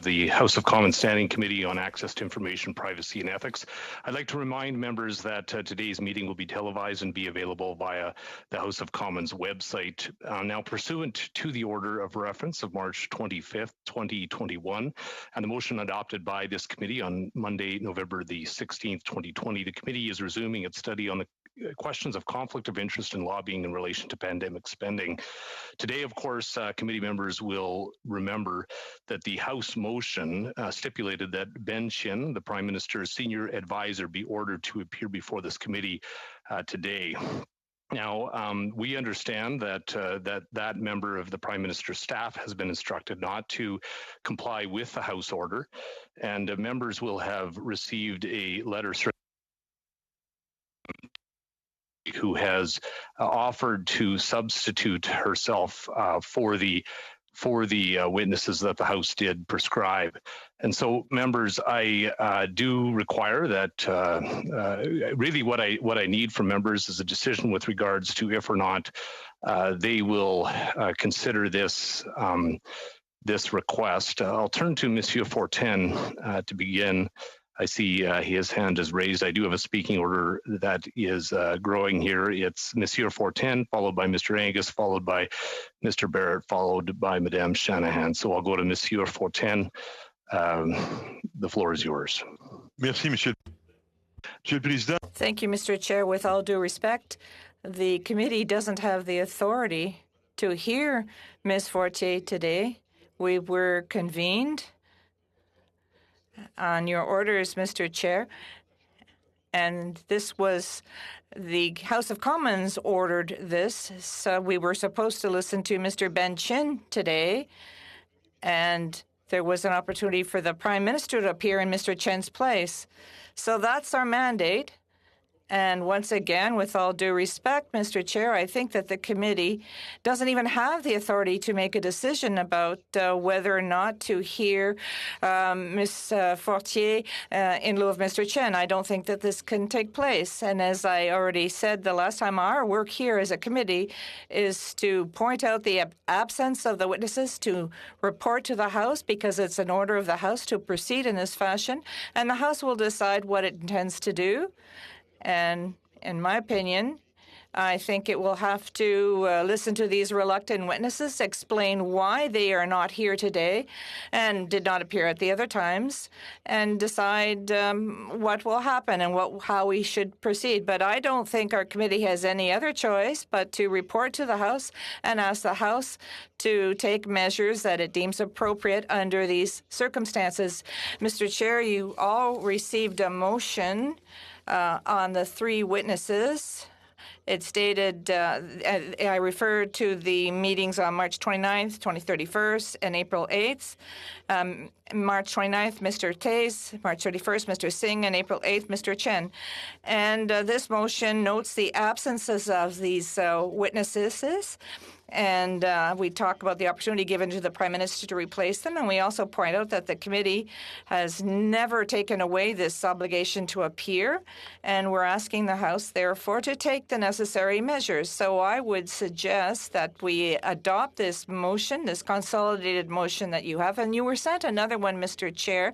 the House of Commons Standing Committee on Access to Information, Privacy and Ethics. I'd like to remind members that today's meeting will be televised and be available via the House of Commons website. Now, pursuant to the order of reference of March 25th, 2021, and the motion adopted by this committee on Monday, November the 16th, 2020, the committee is resuming its study on the questions of conflict of interest in lobbying in relation to pandemic spending. Today, of course, committee members will remember that the House motion stipulated that Ben Chin, the Prime Minister's senior advisor, be ordered to appear before this committee today. Now, we understand that that member of the Prime Minister's staff has been instructed not to comply with the House order, and members will have received a letter who has offered to substitute herself for the witnesses that the House did prescribe. And so, members, I do require that really what I need from members is a decision with regards to if or not they will consider this this request. I'll turn to Monsieur Fortin to begin. I see his hand is raised. I do have a speaking order that is growing here. It's Monsieur Fortin, followed by Mr. Angus, followed by Mr. Barrett, followed by Madame Shanahan. So I'll go to Monsieur Fortin. The floor is yours. Merci, Monsieur le Président. Thank you, Mr. Chair. With all due respect, the committee doesn't have the authority to hear Ms. Fortier today. We were convened on your orders, Mr. Chair, and this was the House of Commons ordered this, so we were supposed to listen to Mr. Ben Chin today, and there was an opportunity for the Prime Minister to appear in Mr. Chin's place. So that's our mandate. And once again, with all due respect, Mr. Chair, I think that the committee doesn't even have the authority to make a decision about whether or not to hear Ms. Fortier in lieu of Mr. Chin. I don't think that this can take place. And as I already said the last time, our work here as a committee is to point out the absence of the witnesses, to report to the House, because it's an order of the House to proceed in this fashion, and the House will decide what it intends to do. And in my opinion, I think it will have to listen to these reluctant witnesses, explain why they are not here today and did not appear at the other times, and decide what will happen and how we should proceed. But I don't think our committee has any other choice but to report to the House and ask the House to take measures that it deems appropriate under these circumstances. Mr. Chair, you all received a motion on the three witnesses. It stated, I referred to the meetings on March 29th, 31st, and April 8th. March 29th, Mr. Taze, March 31st, Mr. Singh, and April 8th, Mr. Chen. And this motion notes the absences of these witnesses. And we talk about the opportunity given to the Prime Minister to replace them. And we also point out that the committee has never taken away this obligation to appear. And we're asking the House, therefore, to take the necessary measures. So I would suggest that we adopt this motion, this consolidated motion that you have. And you were sent another one, Mr. Chair,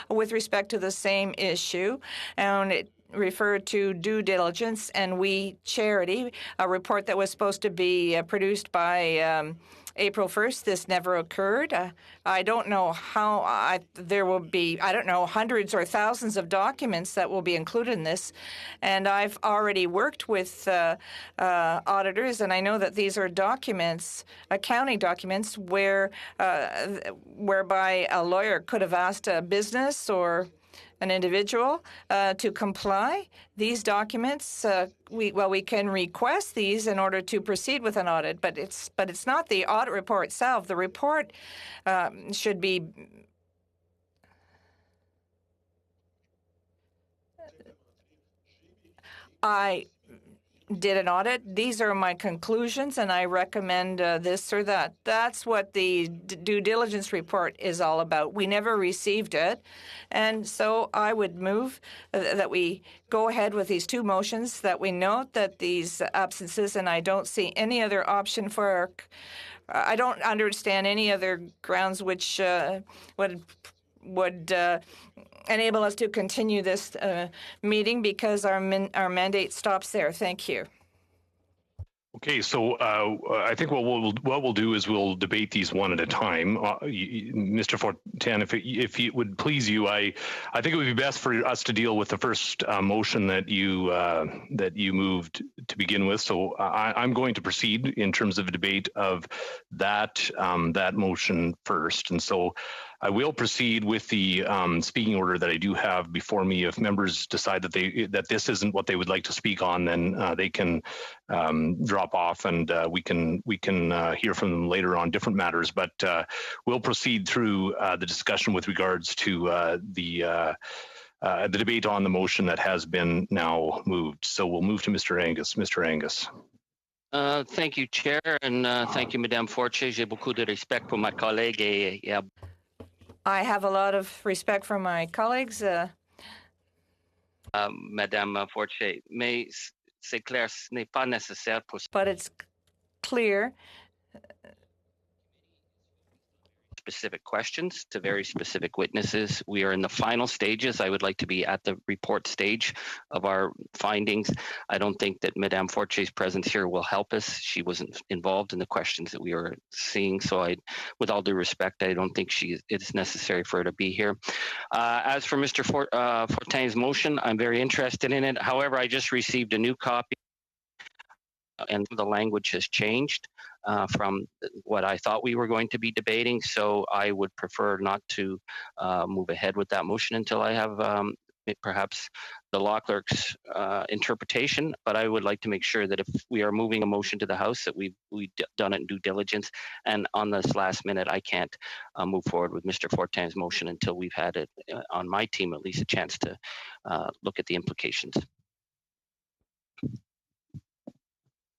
with respect to the same issue. And it referred to due diligence and We Charity, a report that was supposed to be produced by April 1st. This never occurred. I don't know how there will be, I don't know, hundreds or thousands of documents that will be included in this. And I've already worked with auditors, and I know that these are documents, accounting documents, whereby a lawyer could have asked a business or an individual to comply. These documents, we can request these in order to proceed with an audit, but it's not the audit report itself. The report should be I did an audit. These are my conclusions, and I recommend this or that. That's what the due diligence report is all about. We never received it, and so I would move that we go ahead with these two motions, that we note that these absences, and I don't see any other option for I don't understand any other grounds which would would enable us to continue this meeting because our mandate stops there. Thank you. Okay, so I think what we'll do is we'll debate these one at a time. Mr. Fortin, if it would please you, I think it would be best for us to deal with the first motion that you moved to begin with. So I'm going to proceed in terms of a debate of that motion first, and so I will proceed with the speaking order that I do have before me. If members decide that this isn't what they would like to speak on, then they can drop off, and we can hear from them later on different matters. But we'll proceed through the discussion with regards to the debate on the motion that has been now moved. So we'll move to Mr. Angus. Mr. Angus. Thank you, Chair, and thank you, Madame Fortier. J'ai beaucoup de respect pour ma collègue et I have a lot of respect for my colleagues. Madame Fortier, mais c'est clair, ce n'est pas nécessaire pour. But it's clear. Specific questions to very specific witnesses. We are in the final stages. I would like to be at the report stage of our findings. I don't think that Madame Fortier's presence here will help us. She wasn't involved in the questions that we were seeing. So with all due respect, I don't think it's necessary for her to be here. As for Mr. Fortin's motion, I'm very interested in it. However, I just received a new copy and the language has changed from what I thought we were going to be debating. So I would prefer not to move ahead with that motion until I have perhaps the law clerk's interpretation. But I would like to make sure that if we are moving a motion to the House, that we've done it in due diligence. And on this last minute, I can't move forward with Mr. Fortin's motion until we've had it on my team at least a chance to look at the implications.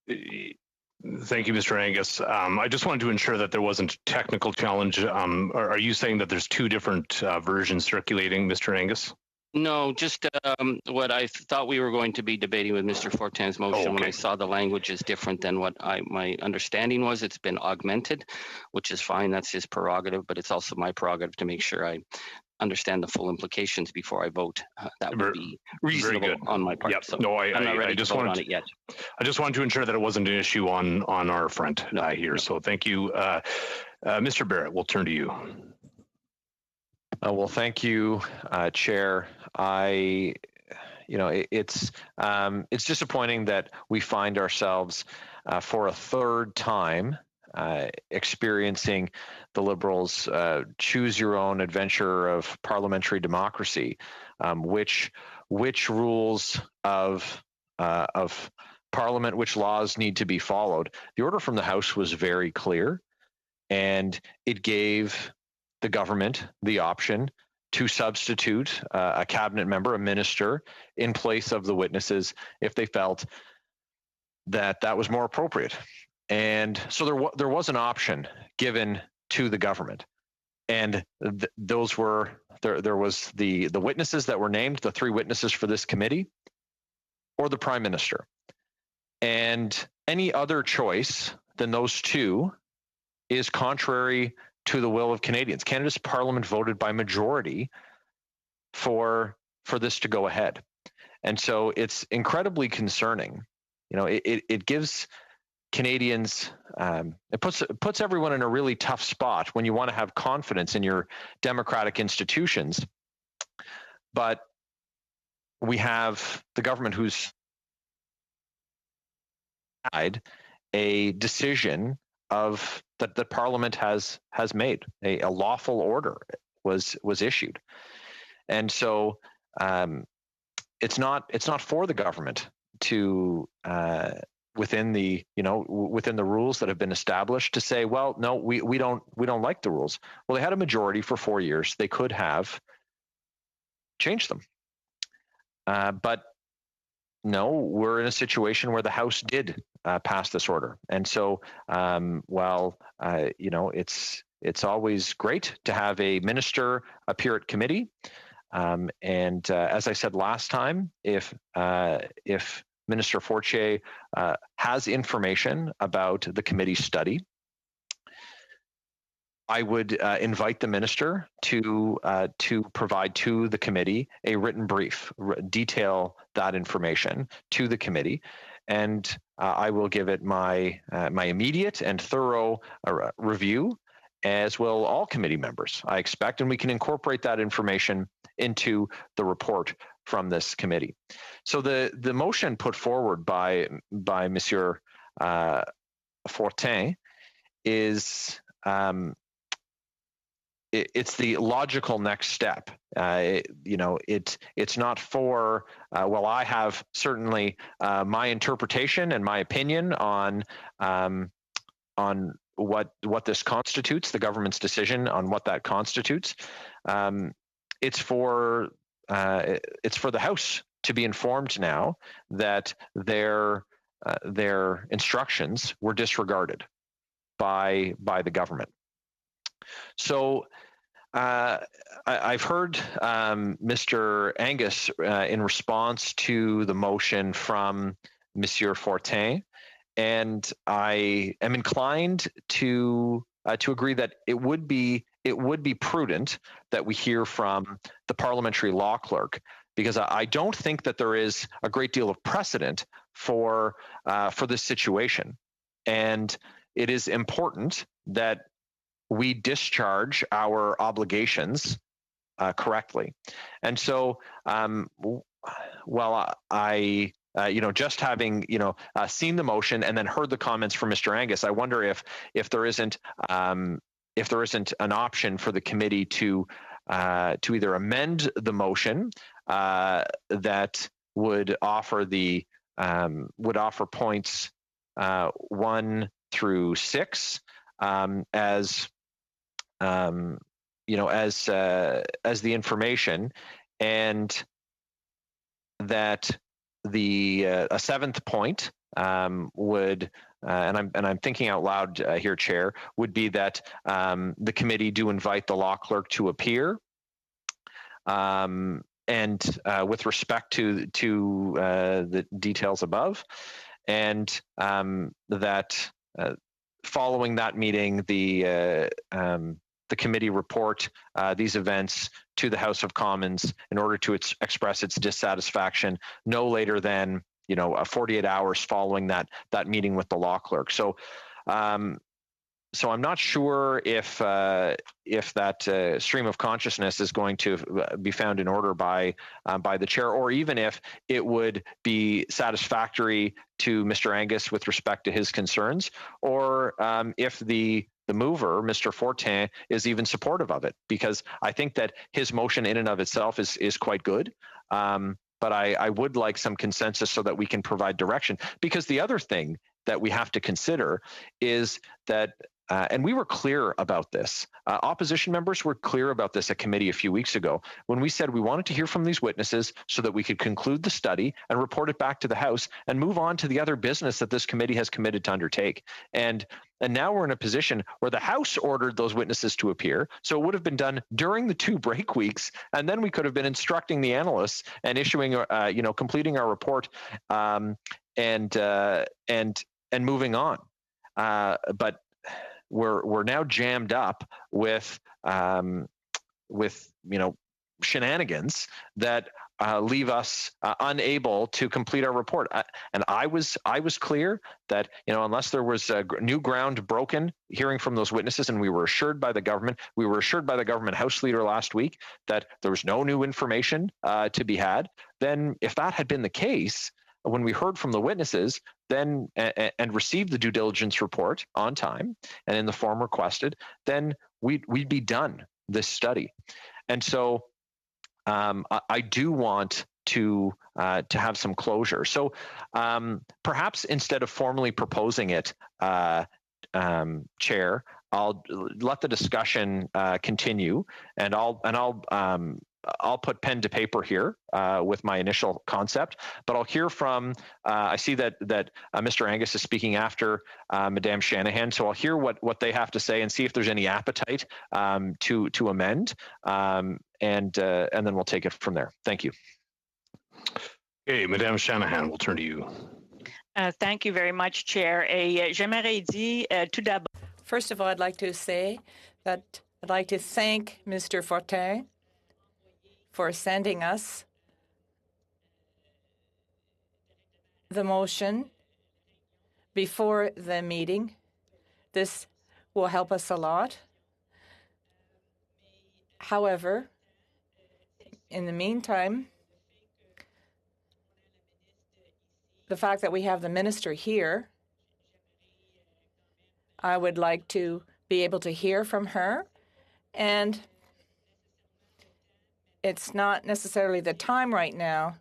Thank you, Mr. Angus. I just wanted to ensure that there wasn't a technical challenge. Are you saying that there's two different versions circulating, Mr. Angus? No, just what I thought we were going to be debating with Mr. Fortin's motion. Okay. When I saw the language is different than what my understanding was, it's been augmented, which is fine. That's his prerogative, but it's also my prerogative to make sure I understand the full implications before I vote. That would be reasonable on my part. Yep. So no, I'm not ready I just to vote wanted on it yet. I just wanted to ensure that it wasn't an issue on our front here. No. So thank you, Mr. Barrett. We'll turn to you. Well, thank you, Chair. It's disappointing that we find ourselves for a third time experiencing the Liberals' choose your own adventure of parliamentary democracy, which rules of Parliament, which laws need to be followed. The order from the House was very clear, and it gave the government the option to substitute a cabinet member, a minister, in place of the witnesses if they felt that was more appropriate. And so there was an option given to the government, and those were there was the witnesses that were named, the three witnesses for this committee, or the Prime Minister. And any other choice than those two is contrary to the will of Canadians. Canada's Parliament voted by majority for this to go ahead, and so it's incredibly concerning. It gives Canadians, it puts everyone in a really tough spot when you want to have confidence in your democratic institutions, but we have the government who's had a decision of that the Parliament has made. A lawful order was issued, and so it's not for the government to within the rules that have been established to say, well, no, we don't like the rules. Well, they had a majority for 4 years. They could have changed them, but no, we're in a situation where the House did pass this order, and so it's always great to have a minister appear at committee, and as I said last time, if Minister Fortier has information about the committee study, I would invite the minister to provide to the committee a written brief, detail that information to the committee, and I will give it my immediate and thorough review, as will all committee members, I expect, and we can incorporate that information into the report from this committee. So the motion put forward by Monsieur Fortin is it's the logical next step. It's not for I have certainly my interpretation and my opinion on what this constitutes, the government's decision on what that constitutes. It's for the House to be informed now that their instructions were disregarded by the government. So I've heard Mr. Angus in response to the motion from Monsieur Fortin, and I am inclined to agree that it would be prudent that we hear from the parliamentary law clerk, because I don't think that there is a great deal of precedent for this situation, and it is important that we discharge our obligations correctly. And so, I just having seen the motion and then heard the comments from Mr. Angus, I wonder if there isn't an option for the committee to either amend the motion that would offer points 1 through 6 as the information, and that a seventh point would, and I'm thinking out loud here, Chair, would be that the committee do invite the law clerk to appear, and with respect to the details above, and that following that meeting, the committee report these events to the House of Commons in order to express its dissatisfaction no later than 48 hours following that meeting with the law clerk. So so I'm not sure if that stream of consciousness is going to be found in order by the chair, or even if it would be satisfactory to Mr. Angus with respect to his concerns, or if the mover, Mr. Fortin, is even supportive of it, because I think that his motion in and of itself is quite good. But I would like some consensus so that we can provide direction, because the other thing that we have to consider is that, and we were clear about this, opposition members were clear about this at committee a few weeks ago when we said we wanted to hear from these witnesses so that we could conclude the study and report it back to the House and move on to the other business that this committee has committed to undertake. And now we're in a position where the House ordered those witnesses to appear, so it would have been done during the 2 break weeks, and then we could have been instructing the analysts and issuing, completing our report, and moving on. But we're now jammed up with shenanigans that leave us unable to complete our report. And I was clear that unless there was new ground broken, hearing from those witnesses, and we were assured by the government House Leader last week that there was no new information to be had. Then, if that had been the case, when we heard from the witnesses, then and received the due diligence report on time and in the form requested, then we'd be done this study. And so I do want to have some closure. So perhaps instead of formally proposing it, Chair, I'll let the discussion continue, and I'll put pen to paper here with my initial concept, but I'll hear from, I see that Mr. Angus is speaking after Madame Shanahan, so I'll hear what they have to say and see if there's any appetite to amend, and then we'll take it from there. Thank you. Okay, Madame Shanahan, we'll turn to you. Thank you very much, Chair. J'aimerais dire tout d'abord. First of all, I'd like to say that I'd like to thank Mr. Fortin for sending us the motion before the meeting. This will help us a lot. However, in the meantime, the fact that we have the minister here, I would like to be able to hear from her. And it's not necessarily the time right now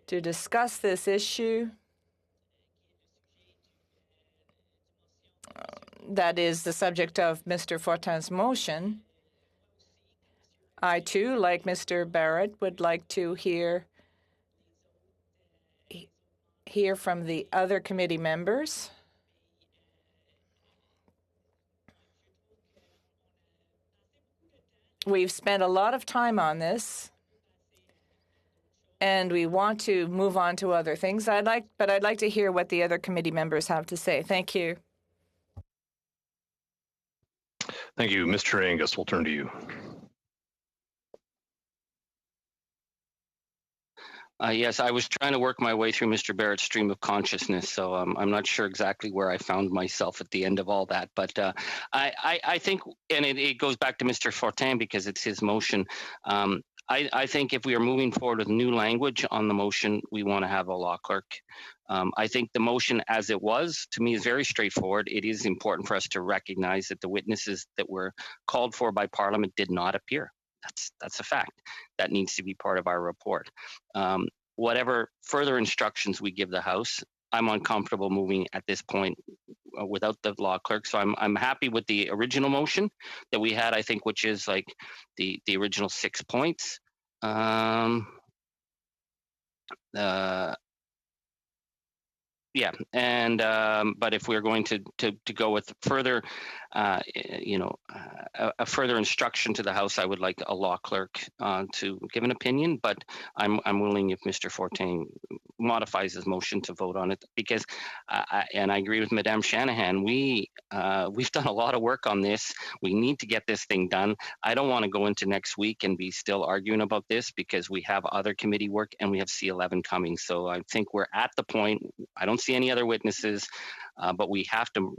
to discuss this issue. That is the subject of Mr. Fortin's motion. I, too, like Mr. Barrett, would like to hear from the other committee members. We've spent a lot of time on this, and we want to move on to other things. I'd like to hear what the other committee members have to say. Thank you. Thank you. Mr. Angus, we'll turn to you. Yes, I was trying to work my way through Mr. Barrett's stream of consciousness, so I'm not sure exactly where I found myself at the end of all that. But I think, and it goes back to Mr. Fortin because it's his motion. I think if we are moving forward with new language on the motion, we want to have a law clerk. I think the motion as it was, to me, is very straightforward. It is important for us to recognize that the witnesses that were called for by Parliament did not appear. That's a fact. That needs to be part of our report. Whatever further instructions we give the House, I'm uncomfortable moving at this point without the law clerk. So I'm happy with the original motion that we had, I think, which is like the original 6 points. Yeah, and but if we're going to go with further, a further instruction to the House, I would like a law clerk to give an opinion. But I'm willing, if Mr. Fortin modifies his motion, to vote on it, because and I agree with Madame Shanahan. We've done a lot of work on this. We need to get this thing done. I don't want to go into next week and be still arguing about this because we have other committee work and we have C11 coming. So I think we're at the point. I don't see any other witnesses, but we have to.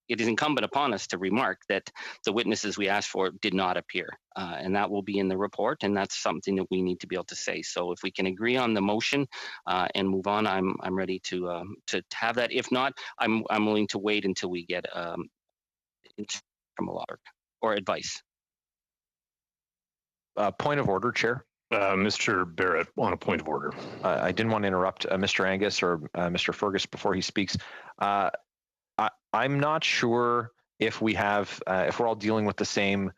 It is incumbent upon us to remark that the witnesses we asked for did not appear, and that will be in the report, and that's something that we need to be able to say. So if we can agree on the motion and move on, I'm ready to have that. If not, I'm willing to wait until we get from a lawyer or advice. Point of order, Chair. Mr. Barrett, on a point of order. I didn't want to interrupt Mr. Angus or Mr. Fergus before he speaks. I'm not sure if we have, if we're all dealing with the same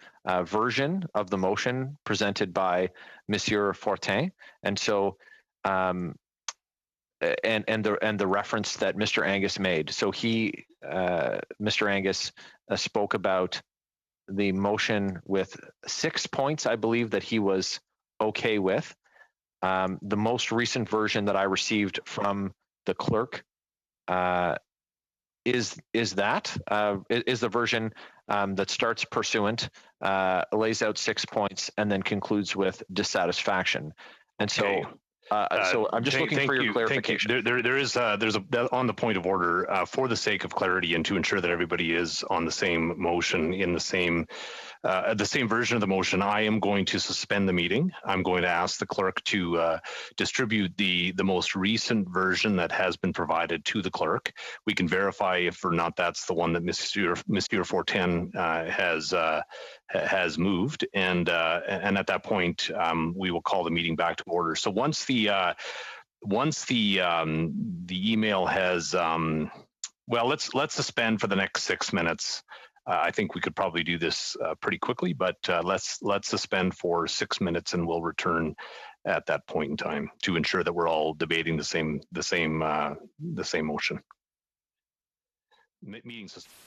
version of the motion presented by Monsieur Fortin, and so, and the reference that Mr. Angus made. So Mr. Angus spoke about the motion with 6 points, I believe, that he was okay with. The most recent version that I received from the clerk is the version that starts pursuant, lays out 6 points, and then concludes with dissatisfaction. And so, Okay. so I'm just looking for your clarification. There's on the point of order, for the sake of clarity and to ensure that everybody is on the same motion in the same version of the motion, I am going to suspend the meeting. I'm going to ask the clerk to distribute the most recent version that has been provided to the clerk. We can verify if or not that's the one that Monsieur Fortin has moved, and at that point we will call the meeting back to order. So once the email has let's suspend for the next 6 minutes. I think we could probably do this pretty quickly, but let's suspend for 6 minutes, and we'll return at that point in time to ensure that we're all debating the same motion. Meeting suspended.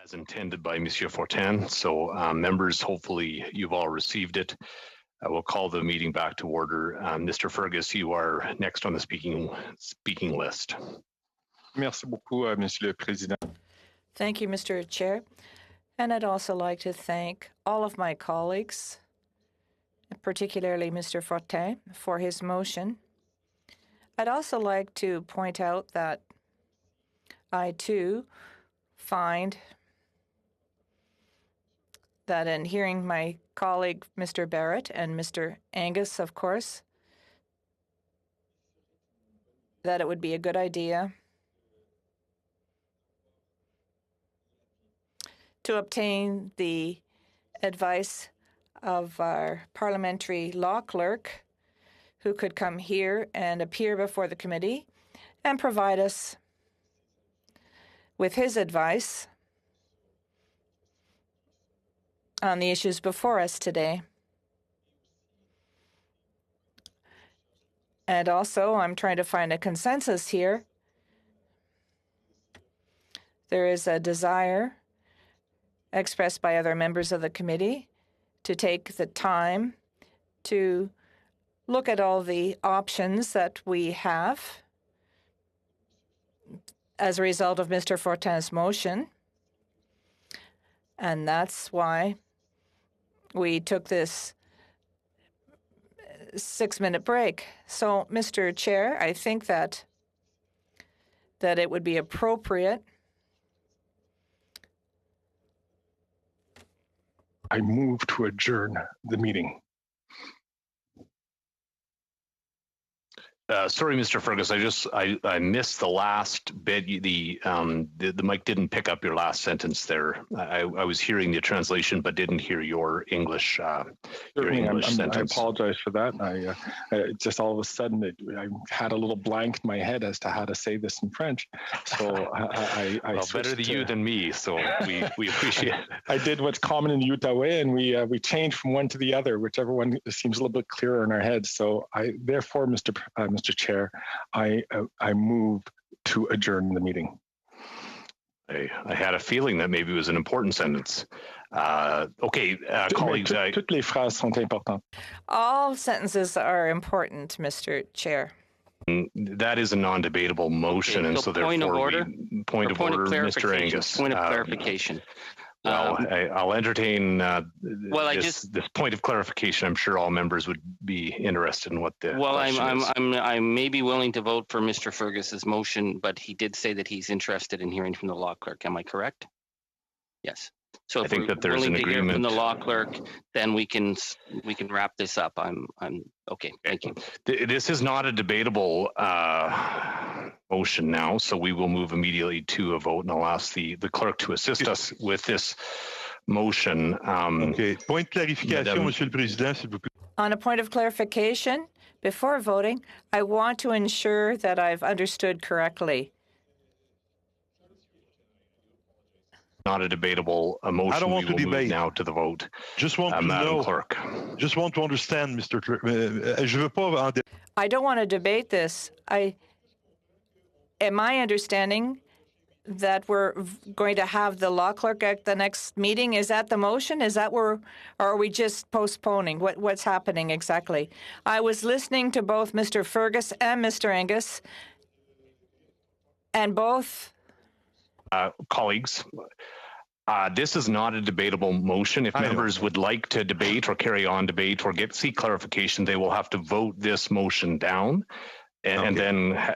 as intended by Monsieur Fortin. So members, hopefully you've all received it. I will call the meeting back to order. Mr. Fergus, you are next on the speaking list. Merci beaucoup, Monsieur le Président. Thank you, Mr. Chair. And I'd also like to thank all of my colleagues, particularly Mr. Fortin, for his motion. I'd also like to point out that I, too, find that in hearing my colleague, Mr. Barrett, and Mr. Angus, of course, that it would be a good idea to obtain the advice of our parliamentary law clerk, who could come here and appear before the committee and provide us with his advice on the issues before us today. And also, I'm trying to find a consensus here. There is a desire expressed by other members of the committee to take the time to look at all the options that we have as a result of Mr. Fortin's motion. And that's why we took this 6-minute break. So, Mr. Chair, I think that it would be appropriate. I move to adjourn the meeting. Sorry, Mr. Fergus, I missed the last bit. The mic didn't pick up your last sentence there. I was hearing the translation, but didn't hear your English. Sentence. I apologize for that. I just all of a sudden I had a little blank in my head as to how to say this in French. So I well, better to you than me. So we appreciate it. I did what's common in the Outaouais, and we changed from one to the other, whichever one seems a little bit clearer in our heads. So therefore, Mr. Chair, I move to adjourn the meeting. I had a feeling that maybe it was an important sentence. Okay, colleagues. Toutes les phrases sont importantes. All sentences are important, Mr. Chair. That is a non-debatable motion, okay, and so therefore, point of order, Mr. Angus. Point of clarification. Well, I'll entertain this point of clarification. I'm sure all members would be interested in what the question is. I'm maybe willing to vote for Mr. Fergus's motion, but he did say that he's interested in hearing from the law clerk. Am I correct? Yes. So if we're willing to hear from the law clerk, then we can wrap this up. I'm okay. Thank you. This is not a debatable motion now, so we will move immediately to a vote, and I'll ask the clerk to assist us with this motion. Okay. Point de clarification, Monsieur le Président, s'il vous plaît. On a point of clarification, before voting, I want to ensure that I've understood correctly. Not a debatable motion. I don't want to debate now to the vote. Just want to Madam know. Clerk. Just want to understand, Mr. Clerk. Je veux pas. I don't want to debate this. Am I understanding that we're going to have the law clerk at the next meeting? Is that the motion? Is that where, or are we just postponing? What's happening exactly? I was listening to both Mr. Fergus and Mr. Angus, and both colleagues. This is not a debatable motion. If members would like to debate or carry on debate or seek clarification, they will have to vote this motion down, and then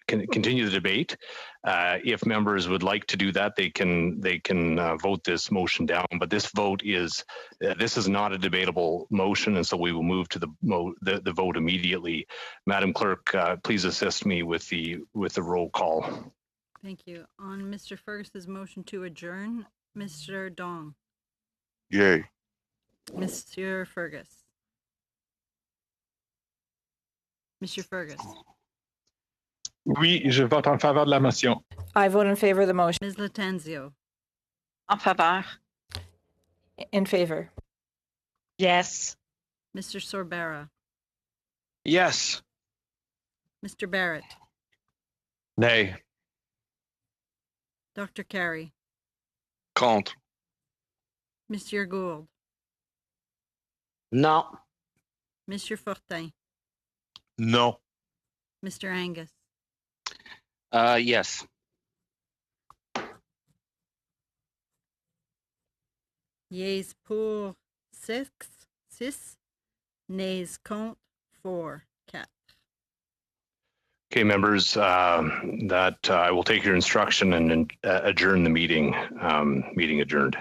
continue the debate. If members would like to do that, they can vote this motion down. But this this is not a debatable motion, and so we will move to the vote immediately. Madam Clerk, please assist me with the roll call. Thank you. On Mr. Fergus's motion to adjourn, Mr. Dong. Yay. Mr. Fergus. Mr. Fergus. Oui, je vote en faveur de la motion. I vote in favor of the motion. Ms. Latanzio. En faveur. In favor. Yes. Mr. Sorbara. Yes. Mr. Barrett. Nay. Dr. Carey. Contre. Monsieur Gould. Non. Monsieur Fortin, No. Mr. Angus, Yes. yeas pour 6, nays contre 4, 4. Okay, members, that I will take your instruction and adjourn the meeting. Meeting adjourned.